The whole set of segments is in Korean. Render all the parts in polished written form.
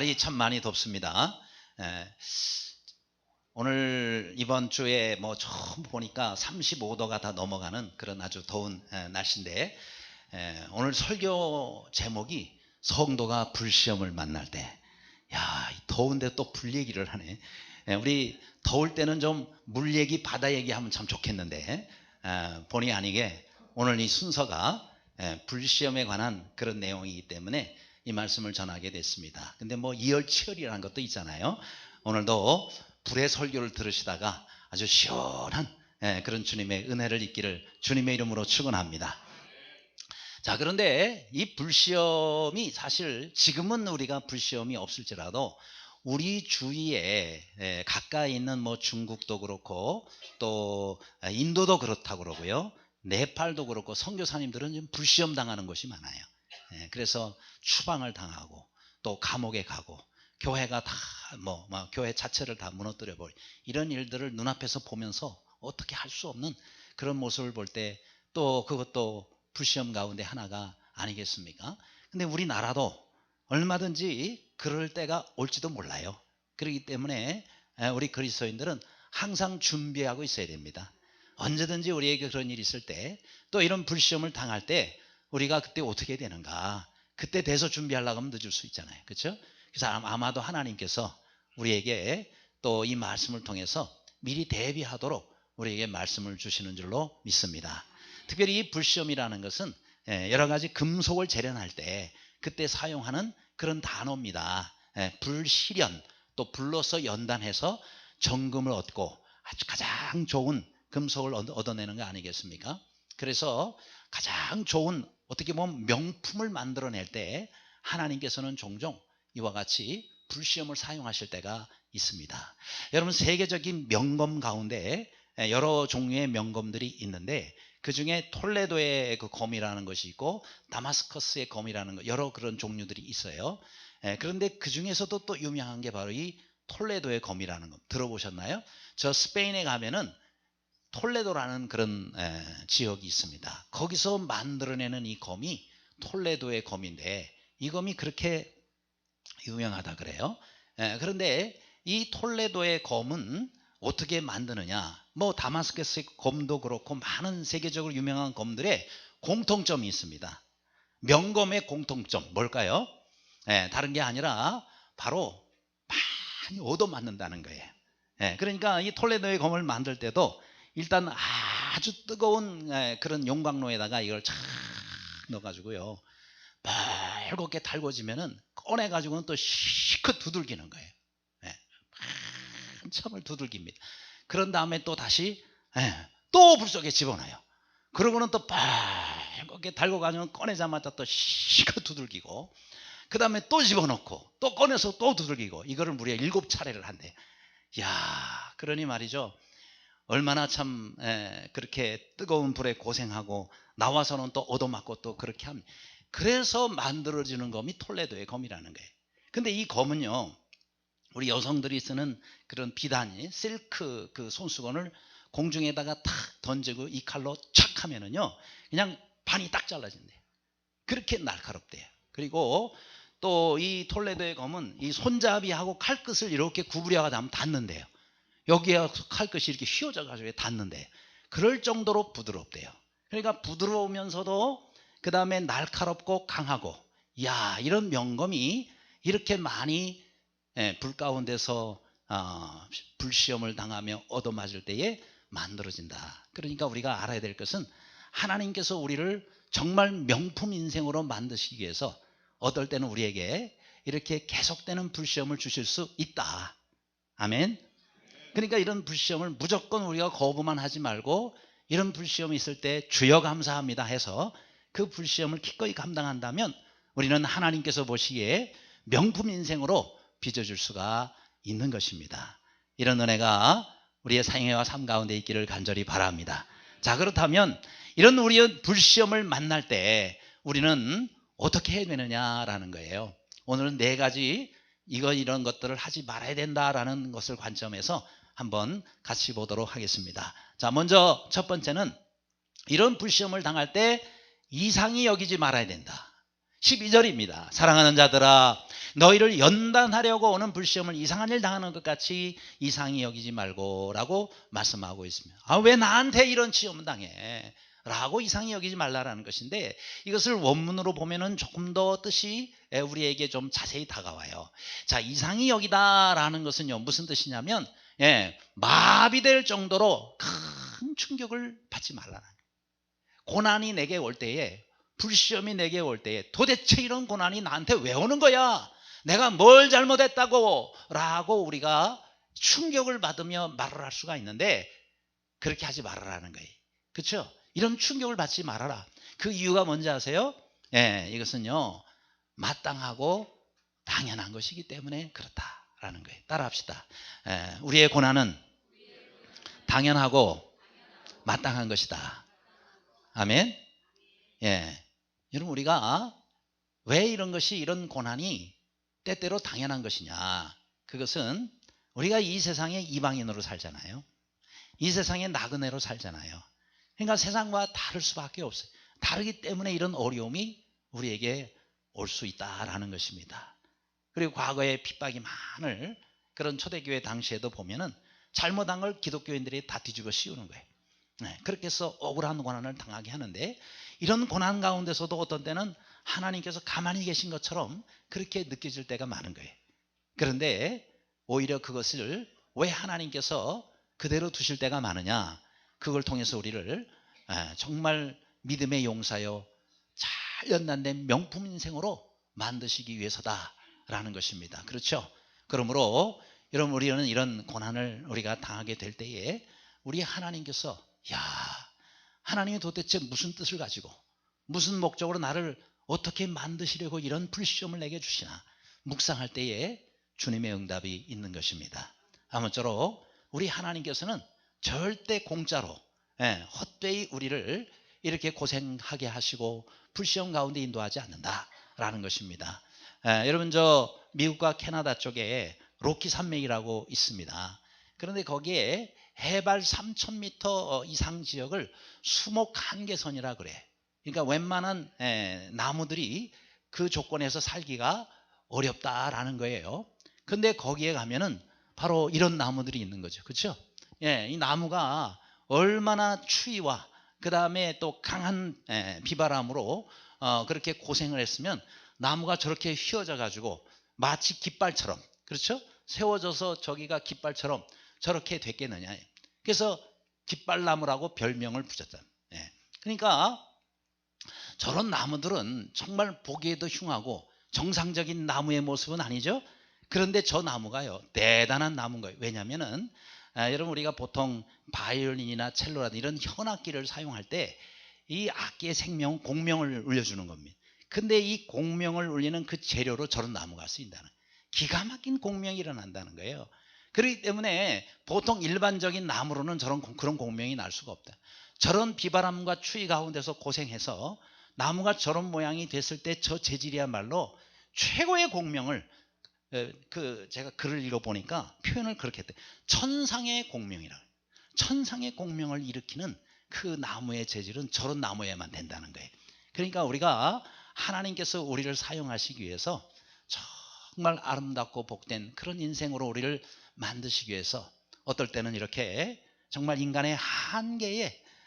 날이 참 많이 덥습니다. 에, 오늘 이번 주에 뭐 처음 보니까 35도가 다 넘어가는 그런 아주 더운 날씨인데, 오늘 설교 제목이 성도가 불시험을 만날 때. 야, 더운데 또 불 얘기를 하네. 우리 더울 때는 좀 물 얘기, 바다 얘기하면 참 좋겠는데, 본의 아니게 오늘 이 순서가 불시험에 관한 그런 내용이기 때문에 이 말씀을 전하게 됐습니다. 근데 뭐 이열치열이라는 것도 있잖아요. 오늘도 불의 설교를 들으시다가 아주 시원한 그런 주님의 은혜를 입기를 주님의 이름으로 축원합니다. 자, 그런데 이 불시험이 사실 지금은 우리가 불시험이 없을지라도 우리 주위에 가까이 있는 뭐 중국도 그렇고 또 인도도 그렇다고 그러고요, 네팔도 그렇고 선교사님들은 좀 불시험 당하는 곳이 많아요. 그래서 추방을 당하고 또 감옥에 가고 교회가 다 교회 자체를 다 무너뜨려 버리, 이런 일들을 눈앞에서 보면서 어떻게 할 수 없는 그런 모습을 볼 때 또 그것도 불시험 가운데 하나가 아니겠습니까? 근데 우리나라도 얼마든지 그럴 때가 올지도 몰라요. 그렇기 때문에 우리 그리스도인들은 항상 준비하고 있어야 됩니다. 언제든지 우리에게 그런 일이 있을 때, 또 이런 불시험을 당할 때 우리가 그때 어떻게 되는가, 그때 돼서 준비하려고 하면 늦을 수 있잖아요. 그렇죠? 그래서 아마도 하나님께서 우리에게 또 이 말씀을 통해서 미리 대비하도록 우리에게 말씀을 주시는 줄로 믿습니다. 특별히 이 불시험이라는 것은 여러 가지 금속을 재련할 때 그때 사용하는 그런 단어입니다. 불시련, 또 불로서 연단해서 정금을 얻고 아주 가장 좋은 금속을 얻어내는 거 아니겠습니까? 그래서 가장 좋은, 어떻게 보면 명품을 만들어낼 때 하나님께서는 종종 이와 같이 불시험을 사용하실 때가 있습니다. 여러분, 세계적인 명검 가운데 여러 종류의 명검들이 있는데 그 중에 톨레도의 그 검이라는 것이 있고 다마스커스의 검이라는 것, 여러 그런 종류들이 있어요. 그런데 그 중에서도 또 유명한 게 바로 이 톨레도의 검이라는 것 들어보셨나요? 저 스페인에 가면은 톨레도라는 그런 지역이 있습니다. 거기서 만들어내는 이 검이 톨레도의 검인데 이 검이 그렇게 유명하다 그래요. 그런데 이 톨레도의 검은 어떻게 만드느냐, 뭐 다마스커스의 검도 그렇고 많은 세계적으로 유명한 검들의 공통점이 있습니다. 명검의 공통점 뭘까요? 다른 게 아니라 바로 많이 얻어맞는다는 거예요. 그러니까 이 톨레도의 검을 만들 때도 일단 아주 뜨거운 그런 용광로에다가 이걸 착 넣어가지고요, 빨갛게 달궈지면은 꺼내가지고는 또 시컷 두들기는 거예요. 한참을 두들깁니다. 그런 다음에 또 다시 또 불 속에 집어넣어요. 그러고는 또 빨갛게 달궈가지고 꺼내자마자 또 시컷 두들기고, 그 다음에 또 집어넣고 또 꺼내서 또 두들기고, 이거를 무려 7차례를 한대요. 야, 그러니 말이죠, 얼마나 참 그렇게 뜨거운 불에 고생하고 나와서는 또 얻어맞고 또 그렇게 합니다. 그래서 만들어지는 검이 톨레도의 검이라는 거예요. 근데 이 검은요, 우리 여성들이 쓰는 그런 비단이 실크 그 손수건을 공중에다가 탁 던지고 이 칼로 촥 하면은요 그냥 반이 딱 잘라진대요. 그렇게 날카롭대요. 그리고 또 이 톨레도의 검은 이 손잡이하고 칼끝을 이렇게 구부려가 하면 닿는데요. 여기에 칼끝이 이렇게 휘어져 가지고 닿는데 그럴 정도로 부드럽대요. 그러니까 부드러우면서도 그 다음에 날카롭고 강하고, 이야, 이런 명검이 이렇게 많이 불 가운데서 불시험을 당하며 얻어맞을 때에 만들어진다. 그러니까 우리가 알아야 될 것은 하나님께서 우리를 정말 명품 인생으로 만드시기 위해서 어떨 때는 우리에게 이렇게 계속되는 불시험을 주실 수 있다. 아멘. 그러니까 이런 불시험을 무조건 우리가 거부만 하지 말고, 이런 불시험이 있을 때 주여 감사합니다 해서 그 불시험을 기꺼이 감당한다면 우리는 하나님께서 보시기에 명품 인생으로 빚어줄 수가 있는 것입니다. 이런 은혜가 우리의 생애와 삶 가운데 있기를 간절히 바랍니다. 자, 그렇다면 이런 우리의 불시험을 만날 때 우리는 어떻게 해야 되느냐라는 거예요. 오늘은 4가지 이런 것들을 하지 말아야 된다라는 것을 관점에서 한번 같이 보도록 하겠습니다. 자, 먼저 첫 번째는 이런 불시험을 당할 때 이상히 여기지 말아야 된다. 12절입니다. 사랑하는 자들아, 너희를 연단하려고 오는 불시험을 이상한 일 당하는 것 같이 이상히 여기지 말고 라고 말씀하고 있습니다. 왜 나한테 이런 시험을 당해? 라고 이상히 여기지 말라라는 것인데, 이것을 원문으로 보면은 조금 더 뜻이 우리에게 좀 자세히 다가와요. 자, 이상히 여기다라는 것은요, 무슨 뜻이냐면, 마비될 정도로 큰 충격을 받지 말라는 거예요. 고난이 내게 올 때에, 불시험이 내게 올 때에 도대체 이런 고난이 나한테 왜 오는 거야? 내가 뭘 잘못했다고? 라고 우리가 충격을 받으며 말을 할 수가 있는데, 그렇게 하지 말아라는 거예요. 그렇죠? 이런 충격을 받지 말아라. 그 이유가 뭔지 아세요? 이것은요, 마땅하고 당연한 것이기 때문에 그렇다라는 거예요. 따라합시다. 우리의 고난은 당연하고 마땅한 것이다. 아멘. 여러분, 우리가 왜 이런 고난이 때때로 당연한 것이냐? 그것은 우리가 이 세상에 이방인으로 살잖아요. 이 세상에 나그네로 살잖아요. 그러니까 세상과 다를 수밖에 없어요. 다르기 때문에 이런 어려움이 우리에게 올 수 있다라는 것입니다. 그리고 과거에 핍박이 많을 그런 초대교회 당시에도 보면은 잘못한 걸 기독교인들이 다 뒤집어 씌우는 거예요. 그렇게 해서 억울한 고난을 당하게 하는데, 이런 고난 가운데서도 어떤 때는 하나님께서 가만히 계신 것처럼 그렇게 느껴질 때가 많은 거예요. 그런데 오히려 그것을 왜 하나님께서 그대로 두실 때가 많으냐? 그걸 통해서 우리를 정말 믿음의 용사요, 잘 연단된 명품 인생으로 만드시기 위해서다라는 것입니다. 그렇죠? 그러므로 여러분, 우리는 이런 고난을 우리가 당하게 될 때에 우리 하나님께서, 하나님이 도대체 무슨 뜻을 가지고 무슨 목적으로 나를 어떻게 만드시려고 이런 불시험을 내게 주시나 묵상할 때에 주님의 응답이 있는 것입니다. 아무쪼록 우리 하나님께서는 절대 공짜로 헛되이 우리를 이렇게 고생하게 하시고 불시험 가운데 인도하지 않는다라는 것입니다. 여러분, 저 미국과 캐나다 쪽에 로키 산맥이라고 있습니다. 그런데 거기에 해발 3,000m 이상 지역을 수목 한계선이라 그래. 그러니까 웬만한 나무들이 그 조건에서 살기가 어렵다라는 거예요. 근데 거기에 가면은 바로 이런 나무들이 있는 거죠. 그렇죠? 이 나무가 얼마나 추위와 그 다음에 또 강한 비바람으로 그렇게 고생을 했으면 나무가 저렇게 휘어져 가지고 마치 깃발처럼, 그렇죠? 세워져서 저기가 깃발처럼 저렇게 됐겠느냐. 그래서 깃발나무라고 별명을 붙였다. 그러니까 저런 나무들은 정말 보기에도 흉하고 정상적인 나무의 모습은 아니죠. 그런데 저 나무가요, 대단한 나무인 거예요. 왜냐하면은 여러분, 우리가 보통 바이올린이나 첼로라든지 이런 현악기를 사용할 때 이 악기의 생명, 공명을 울려주는 겁니다. 근데 이 공명을 울리는 그 재료로 저런 나무가 쓰인다는, 기가 막힌 공명이 일어난다는 거예요. 그렇기 때문에 보통 일반적인 나무로는 그런 공명이 날 수가 없다. 저런 비바람과 추위 가운데서 고생해서 나무가 저런 모양이 됐을 때 저 재질이야말로 최고의 공명을, 제가 글을 읽어보니까 표현을 그렇게 했대. 천상의 공명이라. 천상의 공명을 일으키는 그 나무의 재질은 저런 나무에만 된다는 거예요. 그러니까 우리가 하나님께서 우리를 사용하시기 위해서 정말 아름답고 복된 그런 인생으로 우리를 만드시기 위해서 어떨 때는 이렇게 정말 인간의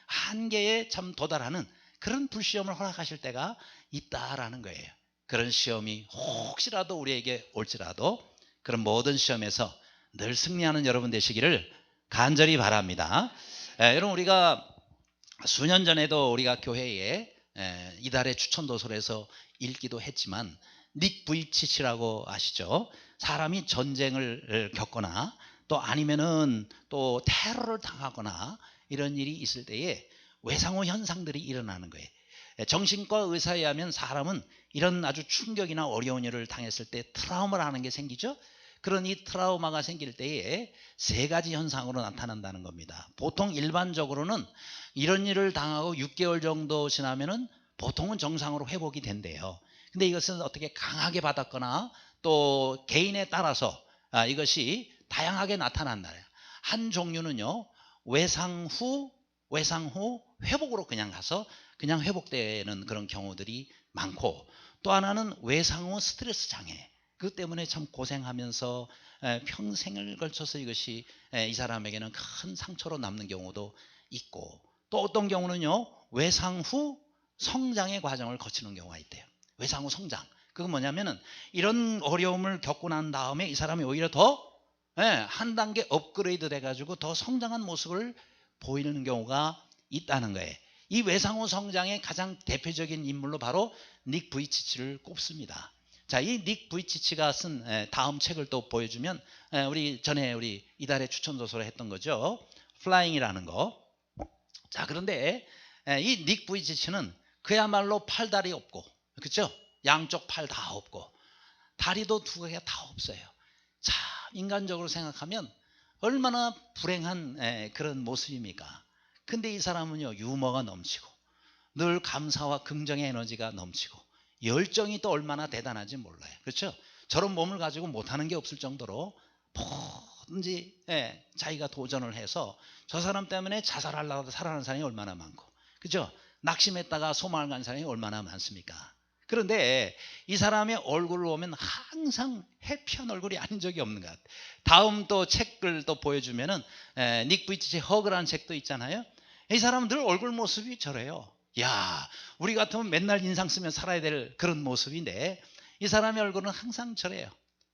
한계에 참 도달하는 그런 불시험을 허락하실 때가 있다라는 거예요. 그런 시험이 혹시라도 우리에게 올지라도 그런 모든 시험에서 늘 승리하는 여러분 되시기를 간절히 바랍니다. 여러분, 우리가 수년 전에도 우리가 교회에 이달의 추천도서에서 읽기도 했지만, 닉 부이치치라고 아시죠? 사람이 전쟁을 겪거나 또 아니면은 또 테러를 당하거나 이런 일이 있을 때에 외상후 현상들이 일어나는 거예요. 정신과 의사에 의하면 사람은 이런 아주 충격이나 어려운 일을 당했을 때 트라우마라는 게 생기죠. 그런 이 트라우마가 생길 때에 세 가지 현상으로 나타난다는 겁니다. 보통 일반적으로는 이런 일을 당하고 6개월 정도 지나면은 보통은 정상으로 회복이 된대요. 근데 이것은 어떻게 강하게 받았거나 또 개인에 따라서 이것이 다양하게 나타난다. 한 종류는요, 외상 후 회복으로 그냥 가서 그냥 회복되는 그런 경우들이 많고, 또 하나는 외상후 스트레스 장애. 그 때문에 참 고생하면서 평생을 걸쳐서 이것이 이 사람에게는 큰 상처로 남는 경우도 있고, 또 어떤 경우는요, 외상 후 성장의 과정을 거치는 경우가 있대요. 외상 후 성장. 그건 뭐냐면은 이런 어려움을 겪고 난 다음에 이 사람이 오히려 더 한 단계 업그레이드 돼가지고 더 성장한 모습을 보이는 경우가 있다는 거예요. 이 외상 후 성장의 가장 대표적인 인물로 바로 닉 부이치치를 꼽습니다. 자, 이 닉 부이치치가 쓴 다음 책을 또 보여주면, 우리 전에 우리 이달의 추천 도서로 했던 거죠. 플라잉이라는 거. 자, 그런데 이 닉 부이치치는 그야말로 팔다리 없고, 그렇죠? 양쪽 팔 다 없고, 다리도 두 개가 다 없어요. 자, 인간적으로 생각하면 얼마나 불행한 그런 모습입니까? 근데 이 사람은요, 유머가 넘치고 늘 감사와 긍정의 에너지가 넘치고 열정이 또 얼마나 대단한지 몰라요. 그렇죠? 저런 몸을 가지고 못하는 게 없을 정도로 뭐든지 자기가 도전을 해서 저 사람 때문에 자살하려고 살아가는 사람이 얼마나 많고, 그렇죠? 낙심했다가 소망을 간 사람이 얼마나 많습니까? 그런데 이 사람의 얼굴을 보면 항상 해피한 얼굴이 아닌 적이 없는 것 같아요. 다음 또 책을 또 보여주면은 닉 부이치치 허그라는 책도 있잖아요. 이 사람은 늘 얼굴 모습이 저래요. 야, 우리 같으면 맨날 인상 쓰며 살아야 될 그런 모습인데 이 사람의 얼굴은 항상 저래요.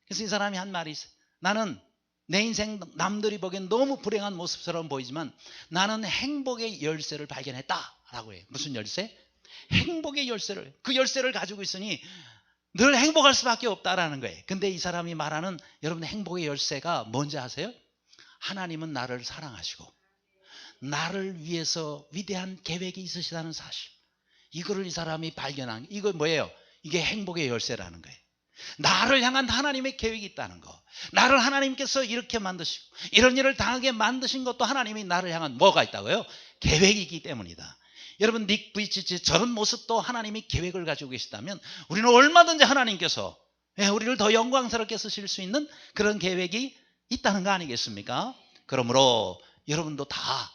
그래서 이 사람이 한 말이 있어요. 나는 내 인생 남들이 보기엔 너무 불행한 모습처럼 보이지만 나는 행복의 열쇠를 발견했다라고 해요. 무슨 열쇠? 행복의 열쇠를, 그 열쇠를 가지고 있으니 늘 행복할 수밖에 없다라는 거예요. 근데 이 사람이 말하는 여러분 행복의 열쇠가 뭔지 아세요? 하나님은 나를 사랑하시고 나를 위해서 위대한 계획이 있으시다는 사실, 이거를 이 사람이 발견한, 이거 뭐예요? 이게 행복의 열쇠라는 거예요. 나를 향한 하나님의 계획이 있다는 거, 나를 하나님께서 이렇게 만드시고 이런 일을 당하게 만드신 것도 하나님이 나를 향한 뭐가 있다고요? 계획이 있기 때문이다. 여러분, 닉 부이치치 저런 모습도 하나님이 계획을 가지고 계시다면 우리는 얼마든지 하나님께서 우리를 더 영광스럽게 쓰실 수 있는 그런 계획이 있다는 거 아니겠습니까? 그러므로 여러분도 다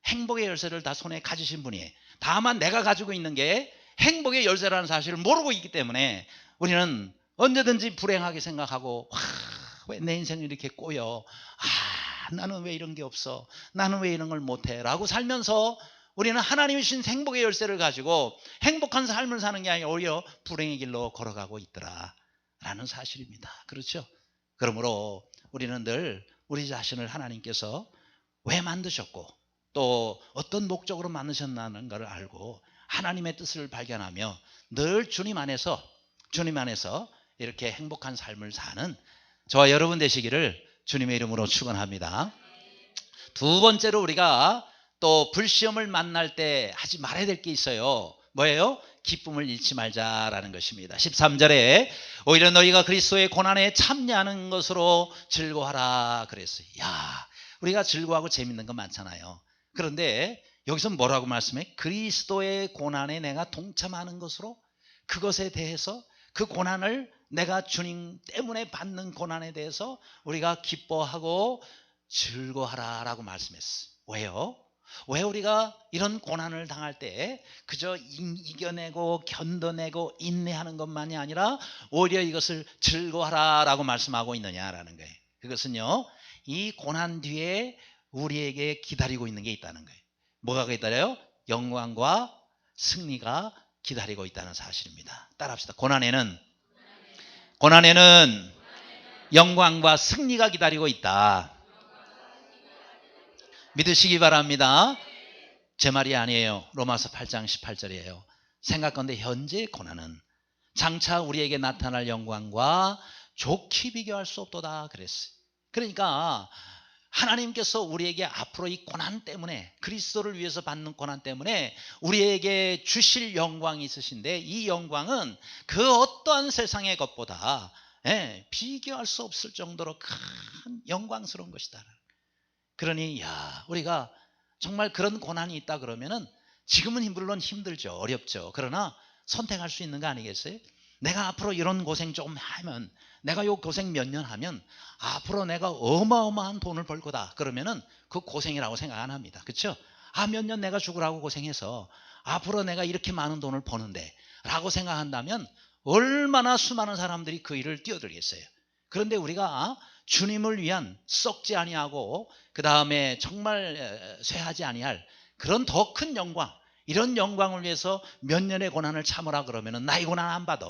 행복의 열쇠를 다 손에 가지신 분이에요. 다만 내가 가지고 있는 게 행복의 열쇠라는 사실을 모르고 있기 때문에 우리는 언제든지 불행하게 생각하고, 왜 내 인생이 이렇게 꼬여, 나는 왜 이런 게 없어, 나는 왜 이런 걸 못해 라고 살면서 우리는 하나님이 주신 행복의 열쇠를 가지고 행복한 삶을 사는 게 아니라 오히려 불행의 길로 걸어가고 있더라 라는 사실입니다. 그렇죠? 그러므로 우리는 늘 우리 자신을 하나님께서 왜 만드셨고 또 어떤 목적으로 만드셨다는 걸 알고 하나님의 뜻을 발견하며 늘 주님 안에서 이렇게 행복한 삶을 사는 저와 여러분 되시기를 주님의 이름으로 축원합니다. 두 번째로 우리가 또 불시험을 만날 때 하지 말아야 될 게 있어요. 뭐예요? 기쁨을 잃지 말자라는 것입니다. 13절에 오히려 너희가 그리스도의 고난에 참여하는 것으로 즐거워하라 그랬어요. 야, 우리가 즐거워하고 재밌는 거 많잖아요. 그런데 여기서 뭐라고 말씀해? 그리스도의 고난에 내가 동참하는 것으로, 그것에 대해서, 그 고난을 내가 주님 때문에 받는 고난에 대해서 우리가 기뻐하고 즐거워하라 라고 말씀했어요. 왜요? 왜 우리가 이런 고난을 당할 때 그저 이겨내고 견뎌내고 인내하는 것만이 아니라 오히려 이것을 즐거워하라 라고 말씀하고 있느냐라는 거예요. 그것은요, 이 고난 뒤에 우리에게 기다리고 있는 게 있다는 거예요. 뭐가 기다려요? 영광과 승리가 기다리고 있다는 사실입니다. 따라합시다. 고난에는 영광과 승리가 기다리고 있다. 믿으시기 바랍니다. 제 말이 아니에요. 로마서 8장 18절이에요. 생각건대 현재의 고난은 장차 우리에게 나타날 영광과 좋게 비교할 수 없도다 그랬어요. 그러니까 하나님께서 우리에게 앞으로 이 고난 때문에, 그리스도를 위해서 받는 고난 때문에 우리에게 주실 영광이 있으신데, 이 영광은 그 어떠한 세상의 것보다 비교할 수 없을 정도로 큰 영광스러운 것이다. 그러니 우리가 정말 그런 고난이 있다 그러면은 지금은 물론 힘들죠. 어렵죠. 그러나 선택할 수 있는 거 아니겠어요? 내가 앞으로 이런 고생 좀 하면, 내가 요 고생 몇 년 하면 앞으로 내가 어마어마한 돈을 벌 거다. 그러면은 그 고생이라고 생각 안 합니다. 그렇죠? 몇 년 내가 죽으라고 고생해서 앞으로 내가 이렇게 많은 돈을 버는데 라고 생각한다면 얼마나 수많은 사람들이 그 일을 뛰어들겠어요. 그런데 우리가 주님을 위한 썩지 아니하고 그 다음에 정말 쇠하지 아니할 그런 더 큰 영광, 이런 영광을 위해서 몇 년의 고난을 참으라 그러면 나이 고난 안 받아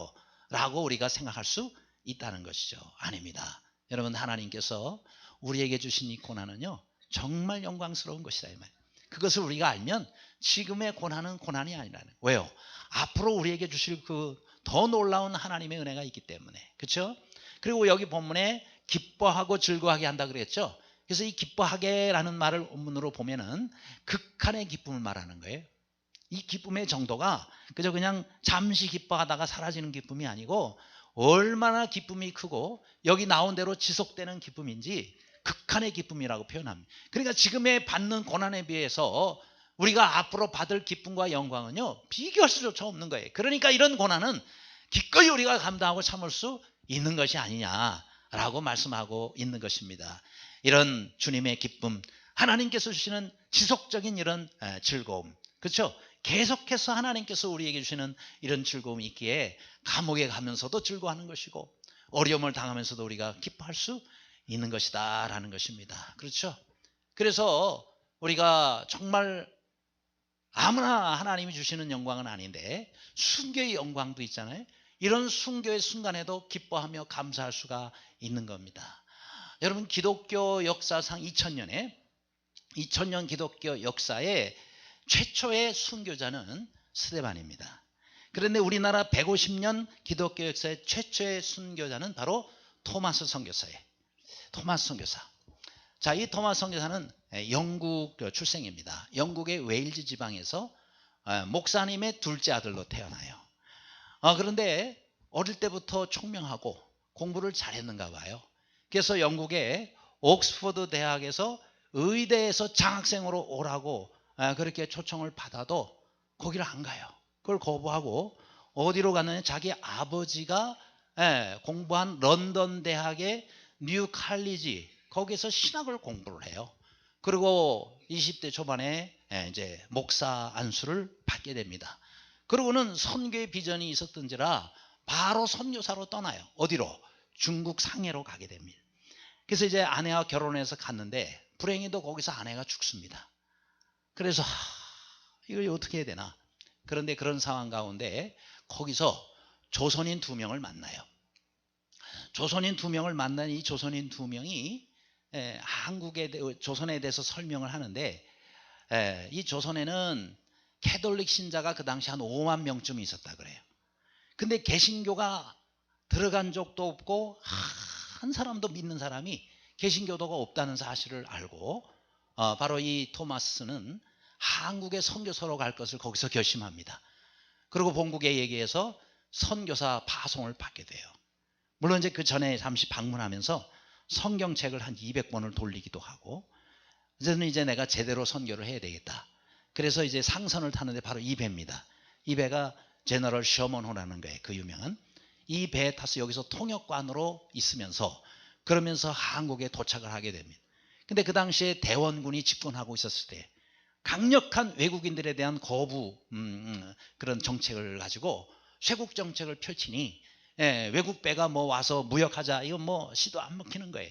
라고 우리가 생각할 수 있다는 것이죠. 아닙니다. 여러분, 하나님께서 우리에게 주신 이 고난은요 정말 영광스러운 것이다 이 말이에요. 그것을 우리가 알면 지금의 고난은 고난이 아니라는 거예요. 왜요? 앞으로 우리에게 주실 그 더 놀라운 하나님의 은혜가 있기 때문에. 그렇죠? 그리고 여기 본문에 기뻐하고 즐거워하게 한다 그랬죠. 그래서 이 기뻐하게라는 말을 원문으로 보면은 극한의 기쁨을 말하는 거예요. 이 기쁨의 정도가 그저 그냥 잠시 기뻐하다가 사라지는 기쁨이 아니고 얼마나 기쁨이 크고 여기 나온 대로 지속되는 기쁨인지 극한의 기쁨이라고 표현합니다. 그러니까 지금의 받는 고난에 비해서 우리가 앞으로 받을 기쁨과 영광은요 비교할 수조차 없는 거예요. 그러니까 이런 고난은 기꺼이 우리가 감당하고 참을 수 있는 것이 아니냐라고 말씀하고 있는 것입니다. 이런 주님의 기쁨, 하나님께서 주시는 지속적인 이런 즐거움, 그렇죠? 계속해서 하나님께서 우리에게 주시는 이런 즐거움이 있기에 감옥에 가면서도 즐거워하는 것이고 어려움을 당하면서도 우리가 기뻐할 수 있는 것이다 라는 것입니다. 그렇죠? 그래서 우리가 정말 아무나 하나님이 주시는 영광은 아닌데 순교의 영광도 있잖아요. 이런 순교의 순간에도 기뻐하며 감사할 수가 있는 겁니다. 여러분, 기독교 역사상 2000년 기독교 역사에 최초의 순교자는 스데반입니다. 그런데 우리나라 150년 기독교 역사의 최초의 순교자는 바로 토마스 선교사예요. 토마스 선교사. 자, 이 토마스 선교사는 영국 출생입니다. 영국의 웨일즈 지방에서 목사님의 둘째 아들로 태어나요. 그런데 어릴 때부터 총명하고 공부를 잘했는가 봐요. 그래서 영국의 옥스퍼드 대학에서 의대에서 장학생으로 오라고 그렇게 초청을 받아도 거기를 안 가요. 그걸 거부하고 어디로 갔느냐, 자기 아버지가 공부한 런던 대학의 뉴 칼리지, 거기서 신학을 공부를 해요. 그리고 20대 초반에 이제 목사 안수를 받게 됩니다. 그러고는 선교의 비전이 있었던지라 바로 선교사로 떠나요. 어디로? 중국 상해로 가게 됩니다. 그래서 이제 아내와 결혼해서 갔는데 불행히도 거기서 아내가 죽습니다. 그래서 이걸 어떻게 해야 되나? 그런데 그런 상황 가운데 거기서 조선인 2명을 만나요. 조선인 2명을 만난 이 조선인 2명이 조선에 대해서 설명을 하는데 이 조선에는 캐톨릭 신자가 그 당시 한 5만 명쯤 있었다 그래요. 근데 개신교가 들어간 적도 없고 한 사람도 믿는 사람이 개신교도가 없다는 사실을 알고 바로 이 토마스는 한국에 선교사로 갈 것을 거기서 결심합니다. 그리고 본국에 얘기해서 선교사 파송을 받게 돼요. 물론 이제 그 전에 잠시 방문하면서 성경책을 한 200번을 돌리기도 하고, 이제는 이제 내가 제대로 선교를 해야 되겠다. 그래서 이제 상선을 타는데 바로 이 배입니다. 이 배가 제너럴 셔먼호라는 거예요. 그 유명한. 이 배에 타서 여기서 통역관으로 있으면서 그러면서 한국에 도착을 하게 됩니다. 근데 그 당시에 대원군이 집권하고 있었을 때 강력한 외국인들에 대한 거부 그런 정책을 가지고 쇄국 정책을 펼치니 외국 배가 뭐 와서 무역하자, 이건 뭐 시도 안 먹히는 거예요.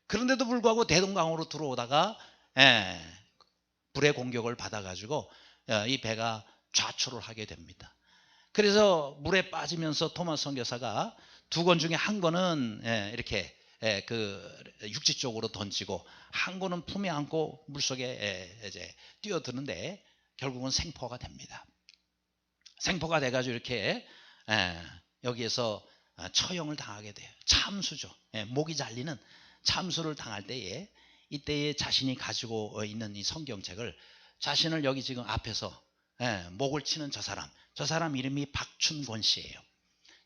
그런데도 불구하고 대동강으로 들어오다가 불의 공격을 받아가지고 이 배가 좌초를 하게 됩니다. 그래서 물에 빠지면서 토마스 선교사가 2건 중에 한 건은 이렇게 그 육지 쪽으로 던지고 한 건은 품에 안고 물속에 이제 뛰어드는데 결국은 생포가 됩니다. 생포가 돼가지고 이렇게 여기에서 처형을 당하게 돼요. 참수죠. 목이 잘리는 참수를 당할 때에, 이때에 자신이 가지고 있는 이 성경책을, 자신을 여기 지금 앞에서 목을 치는 저 사람 이름이 박춘권 씨예요.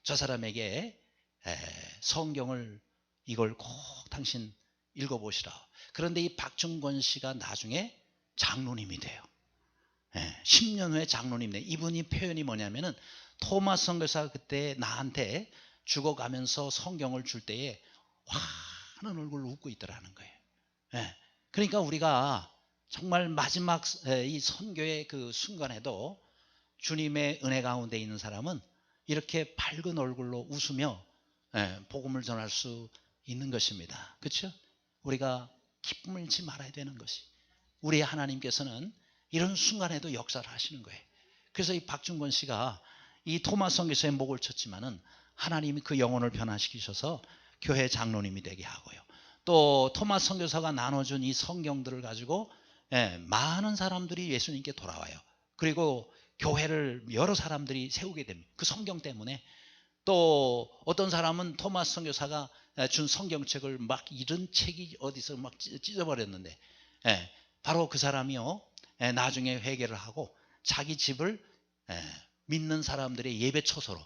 저 사람에게 성경을 이걸 꼭 당신 읽어보시라. 그런데 이 박춘권 씨가 나중에 장로님이 돼요. 10년 후에 장로님 돼요. 이분이 표현이 뭐냐면은 토마스 선교사가 그때 나한테 죽어가면서 성경을 줄 때에 환한 얼굴로 웃고 있더라는 거예요. 그러니까 우리가 정말 마지막 이 선교의 그 순간에도 주님의 은혜 가운데 있는 사람은 이렇게 밝은 얼굴로 웃으며 복음을 전할 수 있는 것입니다. 그렇죠? 우리가 기쁨을 잃지 말아야 되는 것이, 우리 하나님께서는 이런 순간에도 역사를 하시는 거예요. 그래서 이 박중권 씨가 이 토마스 선교사의 목을 쳤지만은 하나님이 그 영혼을 변화시키셔서 교회 장로님이 되게 하고요. 또 토마스 선교사가 나눠준 이 성경들을 가지고 많은 사람들이 예수님께 돌아와요. 그리고 교회를 여러 사람들이 세우게 됩니다. 그 성경 때문에. 또 어떤 사람은 토마스 선교사가 준 성경책을 막 이런 책이 어디서 막 찢어버렸는데 바로 그 사람이요 나중에 회개를 하고 자기 집을 믿는 사람들의 예배 처소로,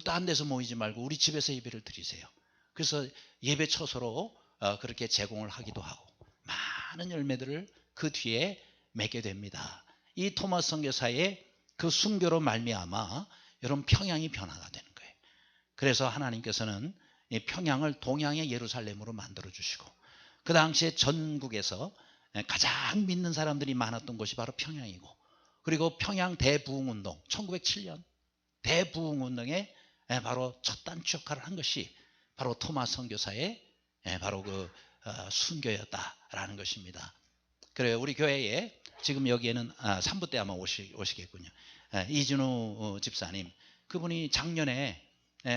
딴 데서 모이지 말고 우리 집에서 예배를 드리세요. 그래서 예배 처소로 그렇게 제공을 하기도 하고 많은 열매들을 그 뒤에 맺게 됩니다. 이 토마스 선교사의 그 순교로 말미암아 여러분 평양이 변화가 되는 거예요. 그래서 하나님께서는 이 평양을 동양의 예루살렘으로 만들어 주시고, 그 당시에 전국에서 가장 믿는 사람들이 많았던 곳이 바로 평양이고, 그리고 평양 대부흥운동 1907년 대부흥운동에 바로 첫 단추 역할을 한 것이 바로 토마스 선교사의 바로 그 순교였다라는 것입니다. 그래요. 우리 교회에 지금 여기에는 3부 때 아마 오시겠군요. 이준우 집사님, 그분이 작년에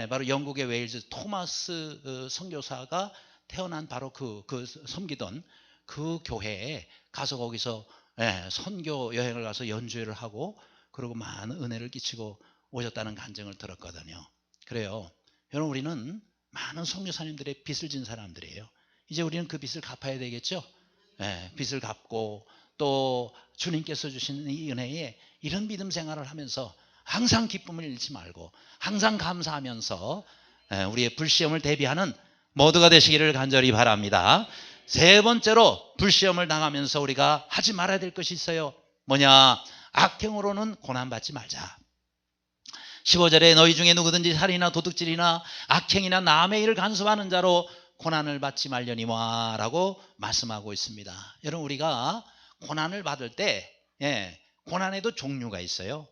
바로 영국의 웨일즈 토마스 선교사가 태어난 바로 그 섬기던 그 교회에 가서 거기서 선교 여행을 가서 연주회를 하고 그리고 많은 은혜를 끼치고 오셨다는 간증을 들었거든요. 그래요. 여러분, 우리는 많은 선교사님들의 빚을 진 사람들이에요. 이제 우리는 그 빚을 갚아야 되겠죠. 빚을 갚고 또 주님께서 주신 이 은혜에 이런 믿음 생활을 하면서 항상 기쁨을 잃지 말고 항상 감사하면서 우리의 불시험을 대비하는 모두가 되시기를 간절히 바랍니다. 세 번째로 불시험을 당하면서 우리가 하지 말아야 될 것이 있어요. 뭐냐? 악행으로는 고난받지 말자. 15절에 너희 중에 누구든지 살인이나 도둑질이나 악행이나 남의 일을 간섭하는 자로 고난을 받지 말려니와 라고 말씀하고 있습니다. 여러분, 우리가 고난을 받을 때 고난에도 종류가 있어요.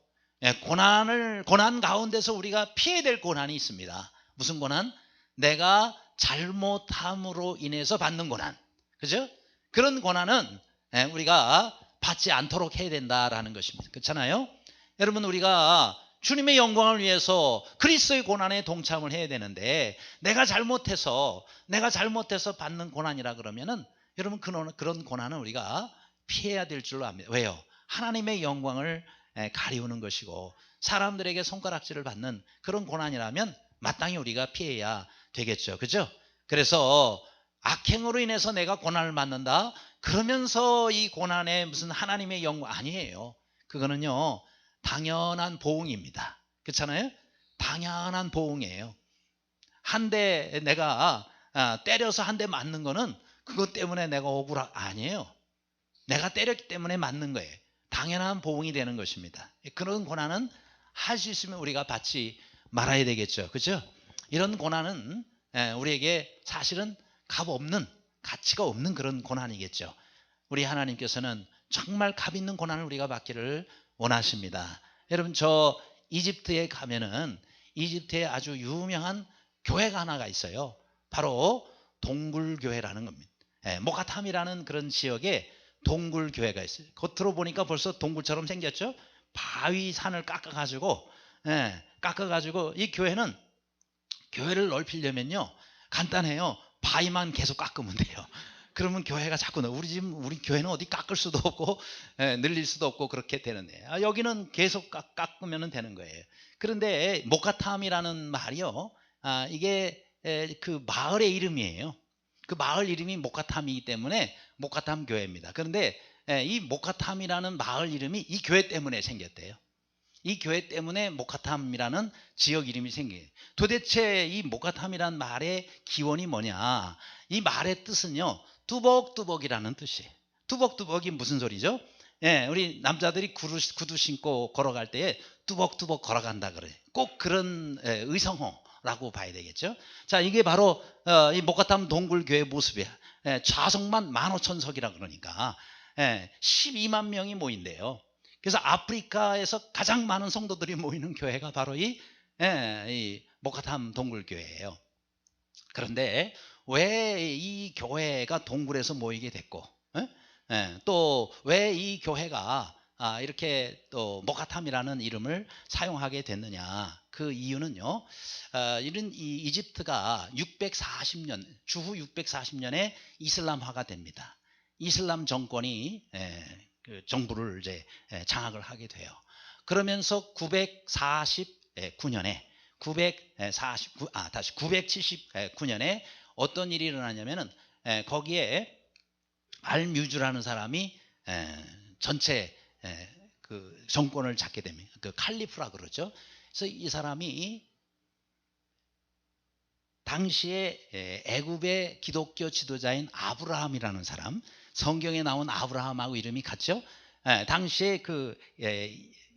고난 가운데서 우리가 피해야 될 고난이 있습니다. 무슨 고난? 내가 잘못함으로 인해서 받는 고난. 그죠? 그런 고난은 우리가 받지 않도록 해야 된다라는 것입니다. 그렇잖아요? 여러분, 우리가 주님의 영광을 위해서 그리스도의 고난에 동참을 해야 되는데 내가 잘못해서 받는 고난이라 그러면은 여러분, 그런 고난은 우리가 피해야 될 줄로 압니다. 왜요? 하나님의 영광을 가리우는 것이고 사람들에게 손가락질을 받는 그런 고난이라면 마땅히 우리가 피해야 되겠죠. 그죠? 그래서 악행으로 인해서 내가 고난을 받는다 그러면서 이 고난에 무슨 하나님의 영광, 아니에요. 그거는요 당연한 보응입니다. 그렇잖아요? 당연한 보응이에요. 한 대 내가 때려서 한 대 맞는 거는 그것 때문에 내가 아니에요. 내가 때렸기 때문에 맞는 거예요. 당연한 보응이 되는 것입니다. 그런 고난은 할 수 있으면 우리가 받지 말아야 되겠죠. 그렇죠? 이런 고난은 우리에게 사실은 가치가 없는 그런 고난이겠죠. 우리 하나님께서는 정말 값 있는 고난을 우리가 받기를 원하십니다. 여러분, 저 이집트에 가면은 이집트에 아주 유명한 교회가 하나가 있어요. 바로 동굴교회라는 겁니다. 모카탐이라는 그런 지역에 동굴교회가 있어요. 겉으로 보니까 벌써 동굴처럼 생겼죠. 바위 산을 깎아가지고 이 교회는 교회를 넓히려면요 간단해요. 바위만 계속 깎으면 돼요. 그러면 교회가 자꾸 우리 교회는 어디 깎을 수도 없고 늘릴 수도 없고 그렇게 되는데 여기는 계속 깎으면 되는 거예요. 그런데 모카탐이라는 말이요, 이게 그 마을의 이름이에요. 그 마을 이름이 모카탐이기 때문에 모카탐 교회입니다. 그런데 이 모카탐이라는 마을 이름이 이 교회 때문에 생겼대요. 이 교회 때문에 모카탐이라는 지역 이름이 생겨요. 도대체 이 모카탐이라는 말의 기원이 뭐냐? 이 말의 뜻은요, 뚜벅뚜벅이라는 뜻이에요. 뚜벅뚜벅이 무슨 소리죠? 우리 남자들이 구두 신고 걸어갈 때에 뚜벅뚜벅 걸어간다 그래요. 꼭 그런 의성어라고 봐야 되겠죠. 자, 이게 바로 이 모카탐 동굴교회 모습이야. 좌석만 15,000석이라 그러니까 12만 명이 모인대요. 그래서 아프리카에서 가장 많은 성도들이 모이는 교회가 바로 이 이 모카탐 동굴교회예요. 그런데 왜 이 교회가 동굴에서 모이게 됐고, 또 왜 이 교회가 이렇게 또 모카탐이라는 이름을 사용하게 됐느냐? 그 이유는요, 이런 이집트가 640년 주후 640년에 이슬람화가 됩니다. 이슬람 정권이 그 정부를 이제 장악을 하게 돼요. 그러면서 949년에 979년에 어떤 일이 일어나냐면은 거기에 알뮤즈라는 사람이 전체 그 정권을 잡게 됩니다. 그 칼리프라 그러죠. 그래서 이 사람이 당시에 애굽의 기독교 지도자인 아브라함이라는 사람, 성경에 나온 아브라함하고 이름이 같죠. 당시에 그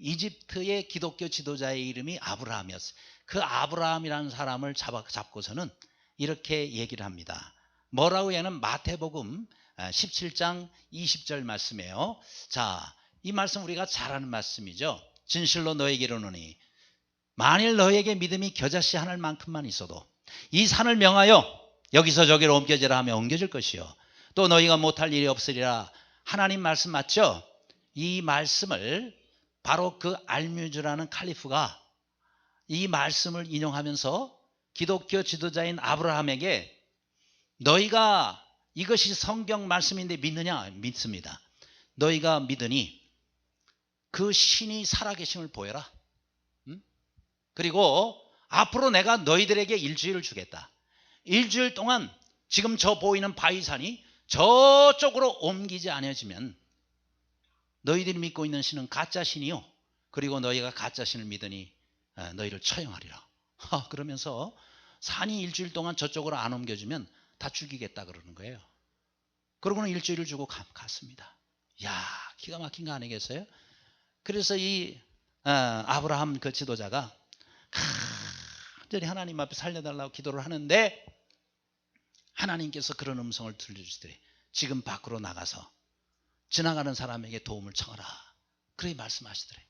이집트의 기독교 지도자의 이름이 아브라함이었어요. 그 아브라함이라는 사람을 잡고서는 이렇게 얘기를 합니다. 뭐라고 하냐면 마태복음 17장 20절 말씀이에요. 자, 이 말씀 우리가 잘 아는 말씀이죠. 진실로 너에게 이르노니 만일 너에게 믿음이 겨자씨 하늘만큼만 있어도 이 산을 명하여 여기서 저기로 옮겨지라 하면 옮겨질 것이요 또 너희가 못할 일이 없으리라. 하나님 말씀 맞죠? 이 말씀을 바로 그 알뮤즈라는 칼리프가 이 말씀을 인용하면서 기독교 지도자인 아브라함에게 너희가 이것이 성경 말씀인데 믿느냐? 믿습니다. 너희가 믿으니 그 신이 살아계심을 보여라. 그리고 앞으로 내가 너희들에게 일주일을 주겠다. 일주일 동안 지금 저 보이는 바위산이 저쪽으로 옮기지 않아지면 너희들이 믿고 있는 신은 가짜 신이요 그리고 너희가 가짜 신을 믿으니 너희를 처형하리라. 그러면서 산이 일주일 동안 저쪽으로 안 옮겨지면 다 죽이겠다 그러는 거예요. 그러고는 일주일을 주고 갔습니다. 야, 기가 막힌 거 아니겠어요? 그래서 이 아브라함 그 지도자가 간절히 하나님 앞에 살려달라고 기도를 하는데 하나님께서 그런 음성을 들려주시더래. 지금 밖으로 나가서 지나가는 사람에게 도움을 청하라. 그렇게 말씀하시더래.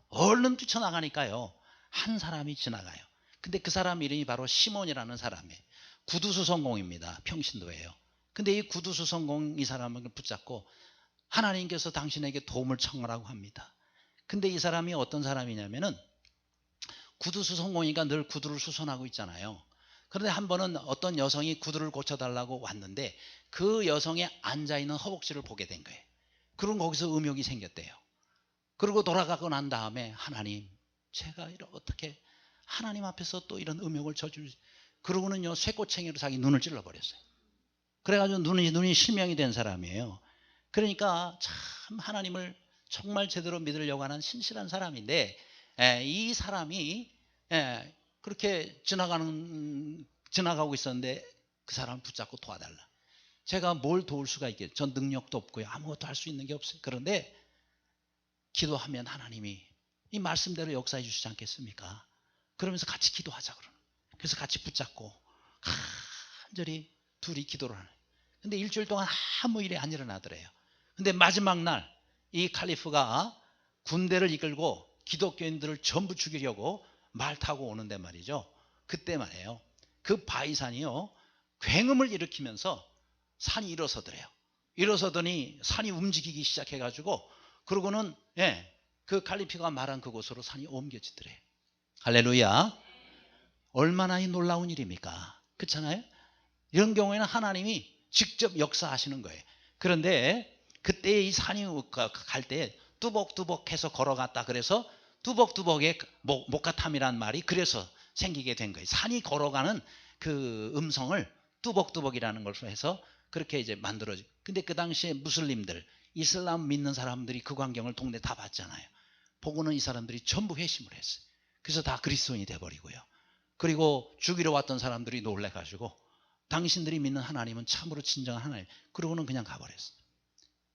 얼른 뛰쳐나가니까요. 한 사람이 지나가요. 근데 그 사람 이름이 바로 시몬이라는 사람이에요. 구두수성공입니다. 평신도예요. 근데 이 구두수성공 이 사람을 붙잡고 하나님께서 당신에게 도움을 청하라고 합니다. 근데 이 사람이 어떤 사람이냐면은 구두수성공이니까 늘 구두를 수선하고 있잖아요. 그런데 한 번은 어떤 여성이 구두를 고쳐달라고 왔는데 그 여성의 앉아있는 허벅지를 보게 된 거예요. 그럼 거기서 음욕이 생겼대요. 그리고 돌아가고 난 다음에 하나님 제가 어떻게 하나님 앞에서 또 이런 음욕을 저질 그러고는요 쇠꼬챙이로 자기 눈을 찔러버렸어요. 그래가지고 눈이 실명이 된 사람이에요. 그러니까 참 하나님을 정말 제대로 믿으려고 하는 신실한 사람인데 이 사람이 그렇게 지나가고 있었는데 그 사람을 붙잡고 도와달라. 제가 뭘 도울 수가 있겠어요. 전 능력도 없고요. 아무것도 할 수 있는 게 없어요. 그런데 기도하면 하나님이 이 말씀대로 역사해 주시지 않겠습니까? 그러면서 같이 기도하자 그러는. 그래서 같이 붙잡고 간절히 둘이 기도를 하는. 근데 일주일 동안 아무 일이 안 일어나더래요. 근데 마지막 날 이 칼리프가 군대를 이끌고 기독교인들을 전부 죽이려고 말 타고 오는데 말이죠. 그때 말이에요. 그 바위산이요. 굉음을 일으키면서 산이 일어서더래요. 일어서더니 산이 움직이기 시작해가지고 그러고는 그 칼리프가 말한 그곳으로 산이 옮겨지더래요. 할렐루야. 얼마나 놀라운 일입니까? 그렇잖아요. 이런 경우에는 하나님이 직접 역사하시는 거예요. 그런데 그때 이 산이 갈 때 뚜벅뚜벅해서 걸어갔다. 그래서 뚜벅뚜벅의 모카탐이란 말이 그래서 생기게 된 거예요. 산이 걸어가는 그 음성을 뚜벅뚜벅이라는 걸로 해서 그렇게 이제 만들어지. 근데 그 당시에 무슬림들, 이슬람 믿는 사람들이 그 광경을 동네 다 봤잖아요. 보고는 이 사람들이 전부 회심을 했어요. 그래서 다 그리스도인이 돼버리고요. 그리고 죽이러 왔던 사람들이 놀래가지고 당신들이 믿는 하나님은 참으로 진정한 하나님. 그러고는 그냥 가버렸어요.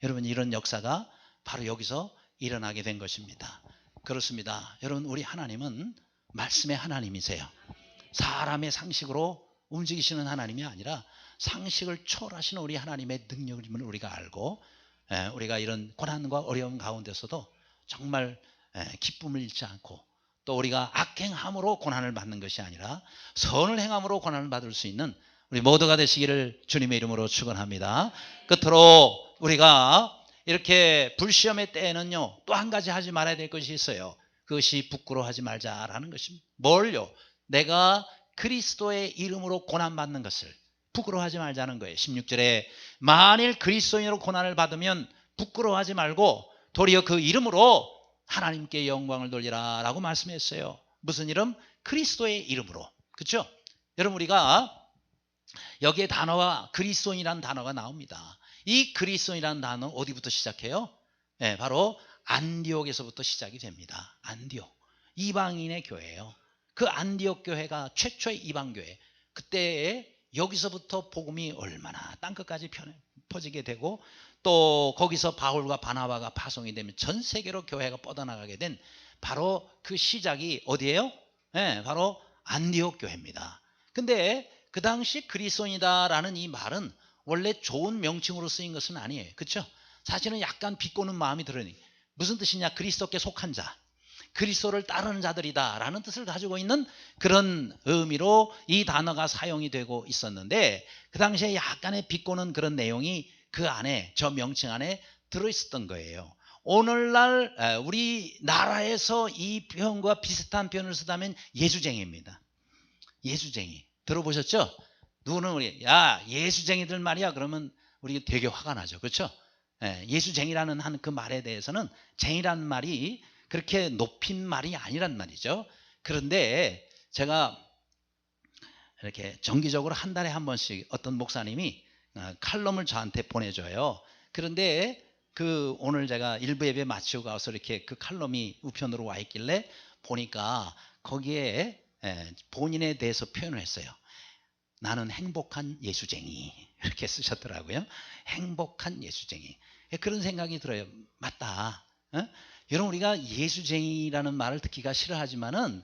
여러분 이런 역사가 바로 여기서 일어나게 된 것입니다. 그렇습니다. 여러분 우리 하나님은 말씀의 하나님이세요. 사람의 상식으로 움직이시는 하나님이 아니라 상식을 초월하시는 우리 하나님의 능력임을 우리가 알고 우리가 이런 고난과 어려움 가운데서도 정말 기쁨을 잃지 않고 또 우리가 악행함으로 고난을 받는 것이 아니라 선을 행함으로 고난을 받을 수 있는 우리 모두가 되시기를 주님의 이름으로 축원합니다. 끝으로 우리가 이렇게 불시험의 때에는요, 또 한 가지 하지 말아야 될 것이 있어요. 그것이 부끄러워하지 말자라는 것입니다. 뭘요? 내가 그리스도의 이름으로 고난받는 것을 부끄러워하지 말자는 거예요. 16절에 만일 그리스도인으로 고난을 받으면 부끄러워하지 말고 도리어 그 이름으로 하나님께 영광을 돌리라 라고 말씀했어요. 무슨 이름? 그리스도의 이름으로. 그렇죠? 여러분, 우리가 여기에 단어와 그리스도인이라는 단어가 나옵니다. 이 그리스도인이라는 단어 어디부터 시작해요? 네, 바로 안디옥에서부터 시작이 됩니다. 안디옥, 이방인의 교회예요. 그 안디옥 교회가 최초의 이방교회, 그때에 여기서부터 복음이 얼마나 땅끝까지 퍼지게 되고 또 거기서 바울과 바나바가 파송이 되면 전 세계로 교회가 뻗어나가게 된 바로 그 시작이 어디예요? 네, 바로 안디옥 교회입니다. 근데 그 당시 그리스도인이다라는 이 말은 원래 좋은 명칭으로 쓰인 것은 아니에요. 그렇죠? 사실은 약간 비꼬는 마음이 들으니 무슨 뜻이냐? 그리스도께 속한 자, 그리스도를 따르는 자들이다 라는 뜻을 가지고 있는 그런 의미로 이 단어가 사용이 되고 있었는데 그 당시에 약간의 비꼬는 그런 내용이 그 안에, 저 명칭 안에 들어있었던 거예요. 오늘날 우리나라에서 이 표현과 비슷한 표현을 쓰다면 예수쟁이입니다. 예수쟁이 들어보셨죠? 누구는 우리 예수쟁이들 말이야 그러면 우리 되게 화가 나죠. 그렇죠? 예수쟁이라는 한 그 말에 대해서는 쟁이라는 말이 그렇게 높인 말이 아니란 말이죠. 그런데 제가 이렇게 정기적으로 한 달에 한 번씩 어떤 목사님이 칼럼을 저한테 보내줘요. 그런데 오늘 제가 일부 예배 마치고 가서 이렇게 그 칼럼이 우편으로 와 있길래 보니까 거기에 본인에 대해서 표현을 했어요. 나는 행복한 예수쟁이 이렇게 쓰셨더라고요. 행복한 예수쟁이. 그런 생각이 들어요. 맞다. 여러분, 우리가 예수쟁이라는 말을 듣기가 싫어하지만은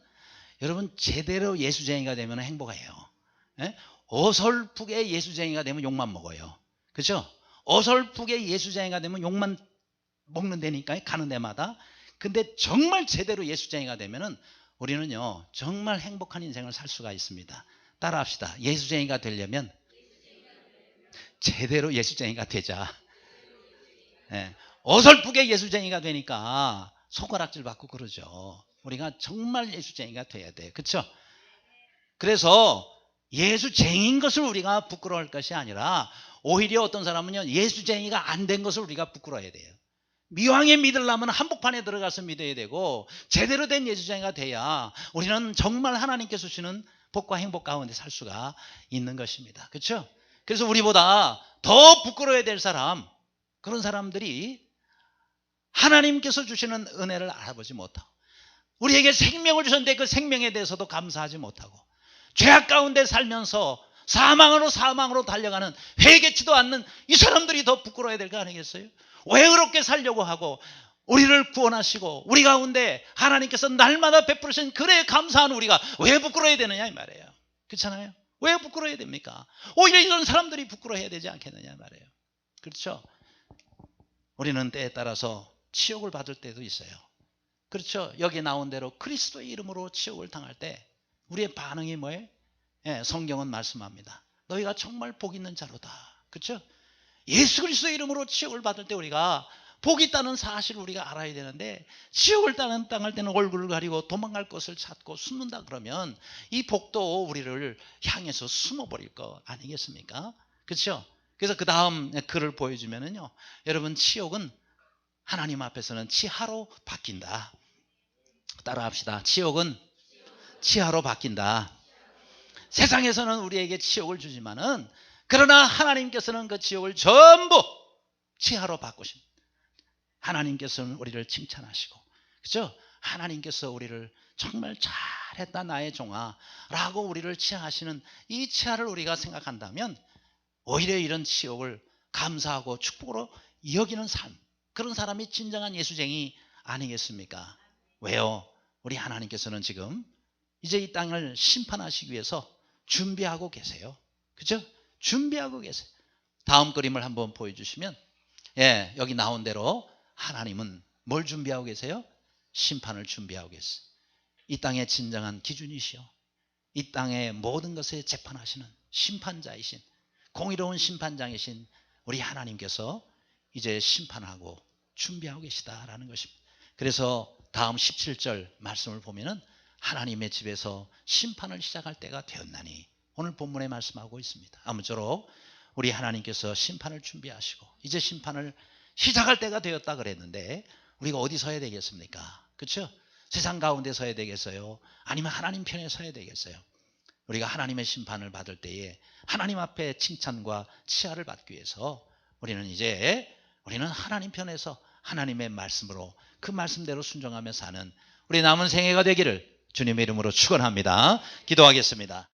여러분 제대로 예수쟁이가 되면 행복해요. 어설프게 예수쟁이가 되면 욕만 먹어요. 그렇죠? 어설프게 예수쟁이가 되면 욕만 먹는다니까요. 가는 데마다. 근데 정말 제대로 예수쟁이가 되면은 우리는요 정말 행복한 인생을 살 수가 있습니다. 따라합시다. 예수쟁이가 되려면 제대로 예수쟁이가 되자. 어설프게 예수쟁이가 되니까 손가락질 받고 그러죠. 우리가 정말 예수쟁이가 돼야 돼요. 그렇죠? 그래서 예수쟁이인 것을 우리가 부끄러워할 것이 아니라 오히려 어떤 사람은요 예수쟁이가 안 된 것을 우리가 부끄러워해야 돼요. 미왕에 믿으려면 한복판에 들어가서 믿어야 되고 제대로 된 예수쟁이가 돼야 우리는 정말 하나님께서 주시는 복과 행복 가운데 살 수가 있는 것입니다. 그렇죠? 그래서 우리보다 더 부끄러워야 될 사람, 그런 사람들이 하나님께서 주시는 은혜를 알아보지 못하고 우리에게 생명을 주셨는데 그 생명에 대해서도 감사하지 못하고 죄악 가운데 살면서 사망으로 달려가는 회개치도 않는 이 사람들이 더 부끄러워야 될 거 아니겠어요? 왜 그렇게 살려고 하고 우리를 구원하시고 우리 가운데 하나님께서 날마다 베푸시는 그래 감사한 우리가 왜 부끄러워야 되느냐 이 말이에요. 그렇잖아요? 왜 부끄러워야 됩니까? 오히려 이런 사람들이 부끄러워해야 되지 않겠느냐 말이에요. 그렇죠? 우리는 때에 따라서 치욕을 받을 때도 있어요. 그렇죠? 여기 나온 대로 그리스도의 이름으로 치욕을 당할 때 우리의 반응이 뭐예요? 성경은 말씀합니다. 너희가 정말 복 있는 자로다. 그렇죠? 예수 그리스도의 이름으로 치욕을 받을 때 우리가 복 있다는 사실을 우리가 알아야 되는데 치욕을 당할 때는 얼굴을 가리고 도망갈 것을 찾고 숨는다 그러면 이 복도 우리를 향해서 숨어버릴 거 아니겠습니까? 그렇죠? 그래서 그 다음 글을 보여주면은요, 여러분 치욕은 하나님 앞에서는 치하로 바뀐다. 따라합시다. 치욕은 치하로 바뀐다. 세상에서는 우리에게 치욕을 주지만은 그러나 하나님께서는 그 치욕을 전부 치하로 바꾸십니다. 하나님께서는 우리를 칭찬하시고, 그렇죠? 하나님께서 우리를 정말 잘했다 나의 종아 라고 우리를 치하하시는 이 치하를 우리가 생각한다면 오히려 이런 치욕을 감사하고 축복으로 여기는 삶, 그런 사람이 진정한 예수쟁이 아니겠습니까? 왜요? 우리 하나님께서는 지금 이제 이 땅을 심판하시기 위해서 준비하고 계세요. 그렇죠? 준비하고 계세요. 다음 그림을 한번 보여주시면, 여기 나온 대로 하나님은 뭘 준비하고 계세요? 심판을 준비하고 계세요. 이 땅의 진정한 기준이시오. 이 땅의 모든 것에 재판하시는 심판자이신 공의로운 심판장이신 우리 하나님께서 이제 심판하고 준비하고 계시다라는 것입니다. 그래서 다음 17절 말씀을 보면은 하나님의 집에서 심판을 시작할 때가 되었나니 오늘 본문에 말씀하고 있습니다. 아무쪼록 우리 하나님께서 심판을 준비하시고 이제 심판을 시작할 때가 되었다 그랬는데 우리가 어디 서야 되겠습니까? 그렇죠? 세상 가운데 서야 되겠어요? 아니면 하나님 편에 서야 되겠어요? 우리가 하나님의 심판을 받을 때에 하나님 앞에 칭찬과 치하를 받기 위해서 우리는 하나님 편에서 하나님의 말씀으로 그 말씀대로 순종하며 사는 우리 남은 생애가 되기를 주님의 이름으로 축원합니다. 기도하겠습니다.